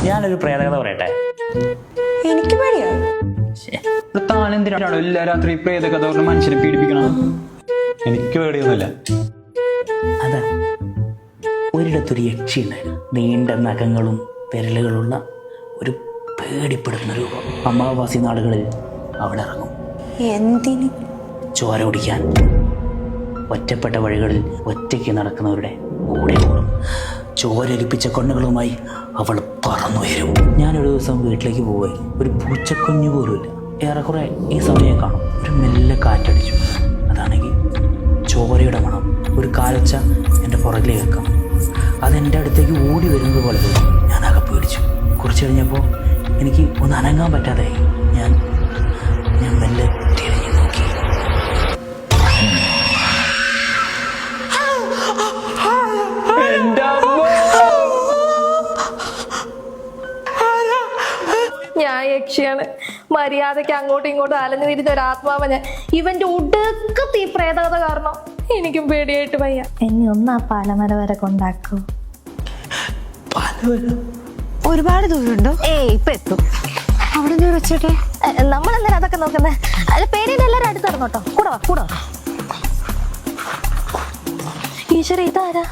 ഞാനൊരു പ്രേതകഥ പറയട്ടെ. എനിക്ക് പേടിയാണ്. താൻ എന്തിനാണോ എല്ലാ രാത്രി പ്രേതകഥ പറഞ്ഞ് മനുഷ്യനെ പീഡിപ്പിക്കണം? എനിക്ക് പേടിയൊന്നുമില്ല. അതാ ഒരിടത്തൊരു യക്ഷി ഉണ്ടായിരുന്നു. നീണ്ട നഖങ്ങളും വിരലുകളുള്ള ഒരു പേടിപ്പെടുന്ന രൂപം. അമാവാസി നാടുകളിൽ അവിടെ ഇറങ്ങും. എന്തിന്? ചോര കുടിക്കാൻ. ഒറ്റപ്പെട്ട വഴികളിൽ ഒറ്റയ്ക്ക് നടക്കുന്നവരുടെ കൂടെ കൂടും. ചോരൊലിപ്പിച്ച കണ്ണുകളുമായി അവൾ പറന്നുയരും. ഞാനൊരു ദിവസം വീട്ടിലേക്ക് പോയി. ഒരു പൂച്ചക്കുഞ്ഞു പോലുമില്ല. ഏറെക്കുറെ ഈ സമയം കാണും. ഒരു മെല്ലെ കാറ്റടിച്ചു. അതാണെങ്കിൽ ചോരയുടെ മണം. ഒരു കാലച്ച എൻ്റെ പുറകിലേക്ക് വെക്കാം. അതെൻ്റെ അടുത്തേക്ക് ഓടി വരുന്നത് പോലെ തോന്നി. ഞാൻ ആകെ പേടിച്ചു. കുറച്ച് കഴിഞ്ഞപ്പോൾ എനിക്ക് ഒന്ന് അനങ്ങാൻ പറ്റാതായി. ഞാൻ മെല്ലെ തിരിഞ്ഞു നോക്കി. ഞാൻ യക്ഷിയാണ്. മര്യാദയ്ക്ക് അങ്ങോട്ടും ഇങ്ങോട്ടും അലഞ്ഞു തിരിഞ്ഞ ഒരു ആത്മാവ ഞാൻ. ഇവന്റെ ഒടുക്കത്തെ ഈ പ്രേതകഥ കാരണം എനിക്കും പേടിയായിട്ട് വയ്യ. എന്നെ ഒന്ന് ആ പാലമര വരെ കൊണ്ടാക്കൂ. ഒരുപാട് ദൂരമുണ്ടോ? ഇപ്പൊ എത്തും. അവിടെ നിന്ന് വെച്ചോട്ടെ. നമ്മളെന്തായാലും അതൊക്കെ നോക്കുന്നേ. അല്ല, പേടിയിൽ എല്ലാവരും അടുത്ത് നടന്നോട്ടോ. കൂടെ വാ. ഈശ്വര, ഇതാരാ?